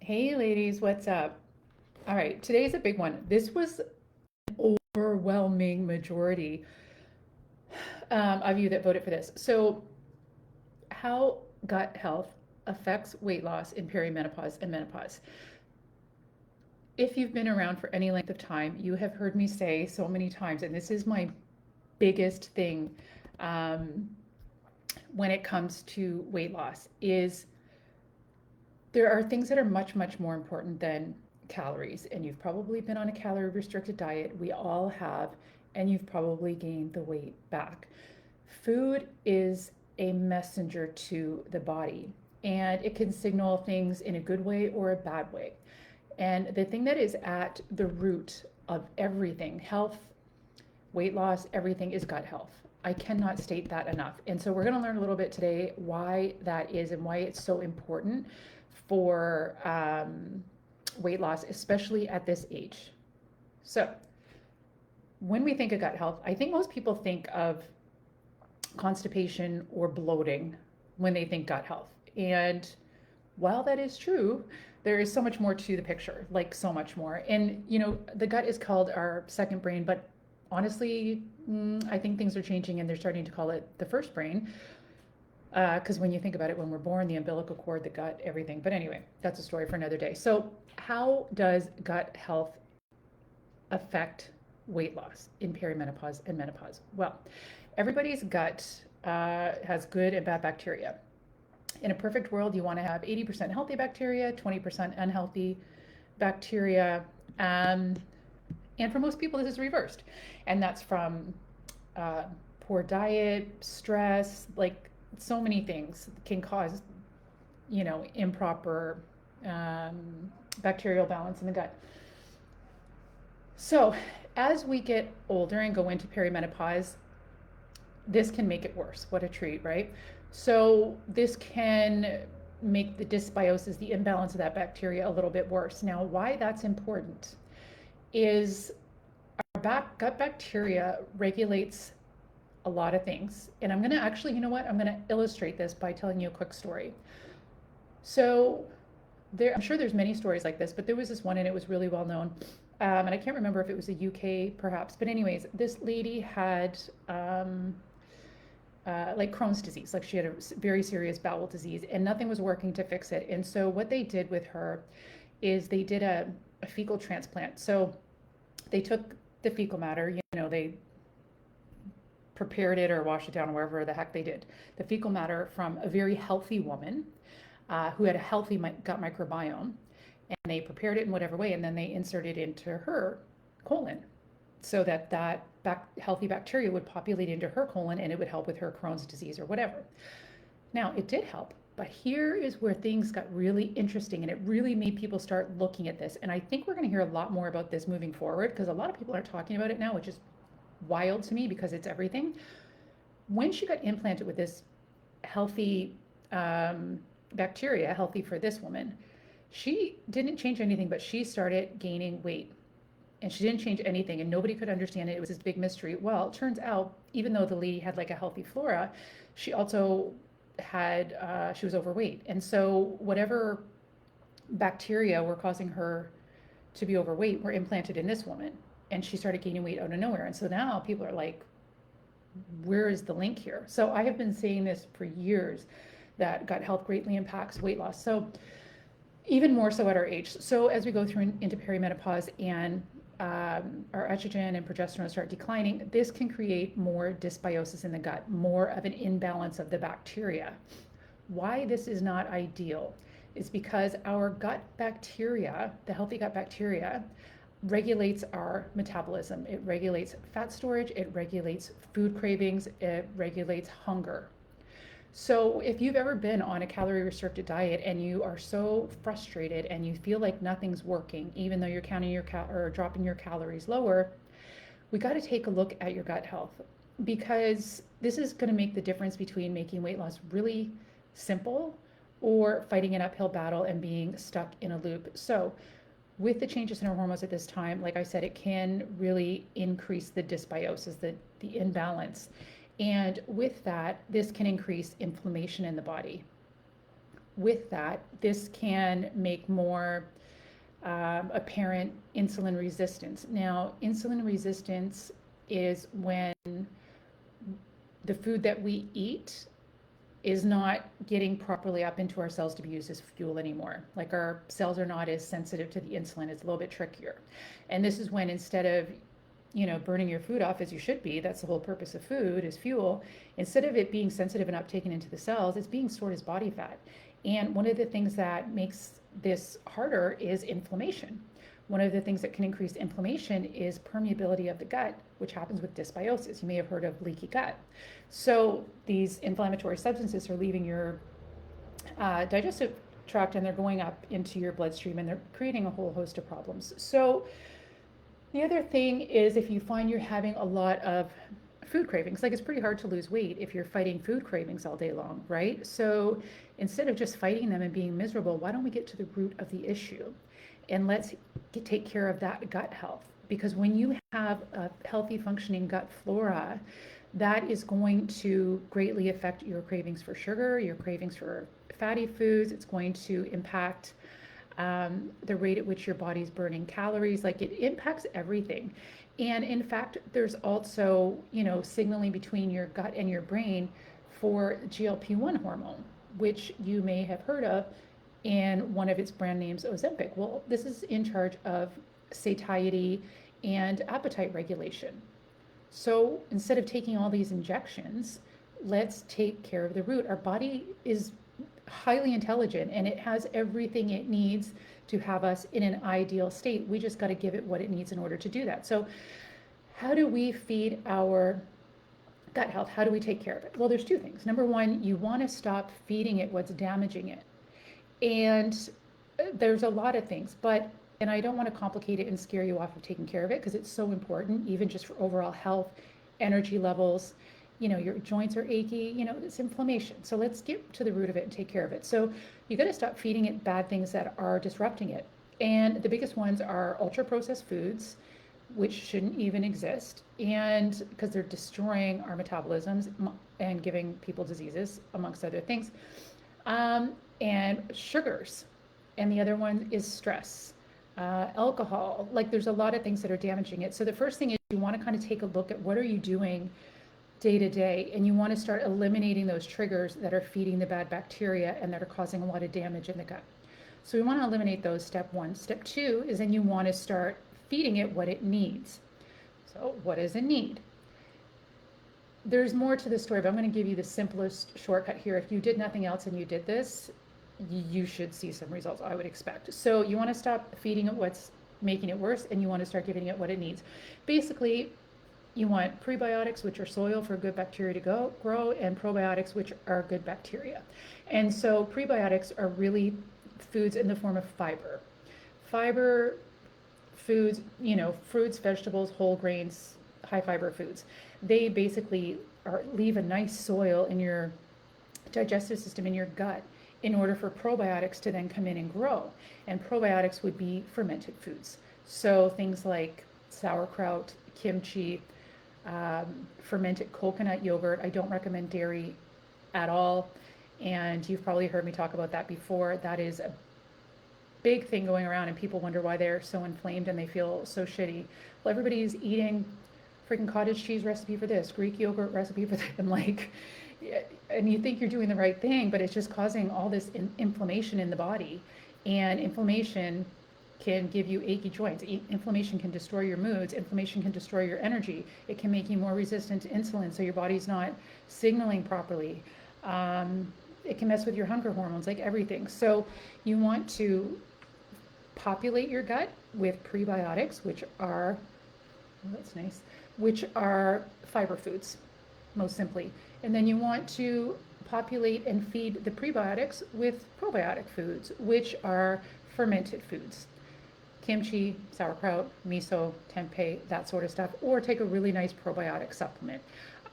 Hey ladies, what's up? All right, today's a big one. This was an overwhelming majority of you that voted for this. So, how gut health affects weight loss in perimenopause and menopause. If you've been around for any length of time, you have heard me say so many times, and this is my biggest thing um, when it comes to weight loss, is there are things that are much, much more important than calories. And you've probably been on a calorie restricted diet. We all have. And you've probably gained the weight back. Food is a messenger to the body, and it can signal things in a good way or a bad way. And the thing that is at the root of everything, health, weight loss, everything, is gut health. I cannot state that enough. And so we're going to learn a little bit today why that is and why it's so important for weight loss, especially at this age. So, when we think of gut health, I think most people think of constipation or bloating when they think gut health. And while that is true, there is so much more to the picture, like so much more. And, the gut is called our second brain, but honestly, I think things are changing and they're starting to call it the first brain. Because when you think about it, when we're born, the umbilical cord, the gut, everything. But anyway, that's a story for another day. So, how does gut health affect weight loss in perimenopause and menopause? Well, everybody's gut has good and bad bacteria. In a perfect world, you want to have 80% healthy bacteria, 20% unhealthy bacteria. And for most people, this is reversed. And that's from poor diet, stress, like so many things can cause, improper bacterial balance in the gut. So, as we get older and go into perimenopause, this can make it worse. What a treat, right? So, this can make the dysbiosis, the imbalance of that bacteria, a little bit worse. Now, why that's important is our gut bacteria regulates a lot of things. And I'm going to actually, I'm going to illustrate this by telling you a quick story. So, I'm sure there's many stories like this, but there was this one and it was really well known. And I can't remember if it was the UK perhaps, but anyways, this lady had like Crohn's disease, like she had a very serious bowel disease and nothing was working to fix it. And so what they did with her is they did a fecal transplant. So they took the fecal matter, they prepared it or washed it down, wherever the heck they did, the fecal matter from a very healthy woman who had a healthy gut microbiome, and they prepared it in whatever way, and then they inserted it into her colon so that healthy bacteria would populate into her colon and it would help with her Crohn's disease or whatever. Now, it did help, but here is where things got really interesting and it really made people start looking at this. And I think we're going to hear a lot more about this moving forward because a lot of people are talking about it now, which is wild to me because it's everything. When she got implanted with this healthy bacteria, healthy for this woman, she didn't change anything, but she started gaining weight. And she didn't change anything, and nobody could understand it. It was this big mystery. Well, it turns out, even though the lady had like a healthy flora, she also had, she was overweight. And so, whatever bacteria were causing her to be overweight were implanted in this woman. And she started gaining weight out of nowhere. And so now people are like, where is the link here? So, I have been saying this for years that gut health greatly impacts weight loss. So, even more so at our age. So as we go through into perimenopause and our estrogen and progesterone start declining, this can create more dysbiosis in the gut, more of an imbalance of the bacteria. Why this is not ideal is because our gut bacteria, the healthy gut bacteria, regulates our metabolism. It regulates fat storage, it regulates food cravings, it regulates hunger. So if you've ever been on a calorie restricted diet and you are so frustrated and you feel like nothing's working, even though you're counting your or dropping your calories lower, we got to take a look at your gut health because this is going to make the difference between making weight loss really simple or fighting an uphill battle and being stuck in a loop. So with the changes in our hormones at this time, like I said, it can really increase the dysbiosis, the imbalance. And with that, this can increase inflammation in the body. with that, this can make more apparent insulin resistance. Now, insulin resistance is when the food that we eat is not getting properly up into our cells to be used as fuel anymore. Like our cells are not as sensitive to the insulin. It's a little bit trickier. And this is when instead of burning your food off as you should be, that's the whole purpose of food is fuel. Instead of it being sensitive and uptaken into the cells, it's being stored as body fat. And one of the things that makes this harder is inflammation. One of the things that can increase inflammation is permeability of the gut, which happens with dysbiosis. You may have heard of leaky gut. So these inflammatory substances are leaving your digestive tract and they're going up into your bloodstream and they're creating a whole host of problems. So the other thing is if you find you're having a lot of food cravings, like it's pretty hard to lose weight if you're fighting food cravings all day long, right? So instead of just fighting them and being miserable, why don't we get to the root of the issue? And let's take care of that gut health. Because when you have a healthy functioning gut flora, that is going to greatly affect your cravings for sugar, your cravings for fatty foods. It's going to impact the rate at which your body's burning calories. Like it impacts everything. And in fact, there's also, signaling between your gut and your brain for GLP-1 hormone, which you may have heard of in one of its brand names, Ozempic. Well, this is in charge of satiety and appetite regulation. So instead of taking all these injections, let's take care of the root. Our body is highly intelligent and it has everything it needs to have us in an ideal state. We just got to give it what it needs in order to do that. So how do we feed our gut health? How do we take care of it? Well, there's two things. Number one, you want to stop feeding it what's damaging it. And there's a lot of things, and I don't want to complicate it and scare you off of taking care of it because it's so important, even just for overall health, energy levels. Your joints are achy, it's inflammation. So let's get to the root of it and take care of it. So you got to stop feeding it bad things that are disrupting it. And the biggest ones are ultra processed foods, which shouldn't even exist. And because they're destroying our metabolisms and giving people diseases, amongst other things. And sugars. And the other one is stress, alcohol. Like there's a lot of things that are damaging it. So the first thing is you want to kind of take a look at what are you doing day to day, and you want to start eliminating those triggers that are feeding the bad bacteria and that are causing a lot of damage in the gut. So we want to eliminate those, step one. Step two is then you want to start feeding it what it needs. So what does it need? There's more to the story, but I'm going to give you the simplest shortcut here. If you did nothing else and you did this, you should see some results, I would expect. So you want to stop feeding it what's making it worse, and you want to start giving it what it needs. Basically, you want prebiotics, which are soil for good bacteria to grow, and probiotics, which are good bacteria. And so prebiotics are really foods in the form of fiber. Fiber foods, fruits, vegetables, whole grains, high fiber foods. They basically leave a nice soil in your digestive system, in your gut, in order for probiotics to then come in and grow. And probiotics would be fermented foods. So things like sauerkraut, kimchi, fermented coconut yogurt. I don't recommend dairy at all. And you've probably heard me talk about that before. That is a big thing going around and people wonder why they're so inflamed and they feel so shitty. Well, everybody's eating freaking cottage cheese recipe for this, Greek yogurt recipe for that. I'm like, and you think you're doing the right thing, but it's just causing all this inflammation in the body. And inflammation can give you achy joints. Inflammation can destroy your moods. Inflammation can destroy your energy. It can make you more resistant to insulin, so your body's not signaling properly. It can mess with your hunger hormones, like everything. So you want to populate your gut with prebiotics, which are, oh, that's nice, which are fiber foods, most simply. And then you want to populate and feed the prebiotics with probiotic foods, which are fermented foods. Kimchi, sauerkraut, miso, tempeh, that sort of stuff, or take a really nice probiotic supplement.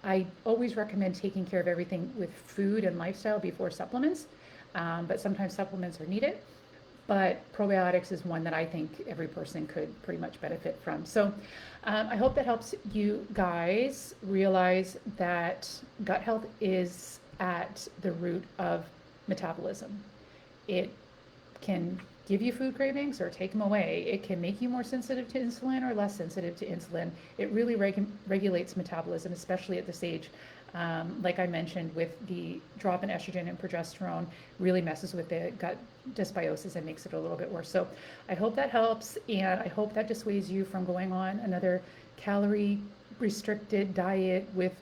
I always recommend taking care of everything with food and lifestyle before supplements, but sometimes supplements are needed. But probiotics is one that I think every person could pretty much benefit from. So I hope that helps you guys realize that gut health is at the root of metabolism. It can give you food cravings or take them away. It can make you more sensitive to insulin or less sensitive to insulin. It really regulates metabolism, especially at this age. Like I mentioned, with the drop in estrogen and progesterone, really messes with the gut dysbiosis and makes it a little bit worse. So I hope that helps, and I hope that dissuades you from going on another calorie restricted diet with,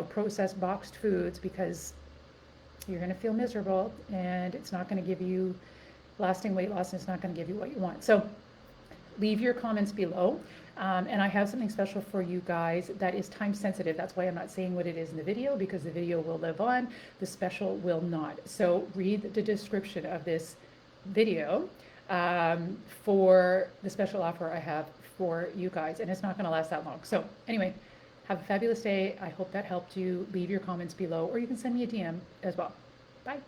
processed boxed foods, because you're going to feel miserable and it's not going to give you lasting weight loss, and it's not going to give you what you want. So leave your comments below. And I have something special for you guys that is time sensitive. That's why I'm not saying what it is in the video, because the video will live on, the special will not. So read the description of this video for the special offer I have for you guys, and it's not going to last that long. So anyway, have a fabulous day. I hope that helped you. Leave your comments below, or you can send me a DM as well. Bye.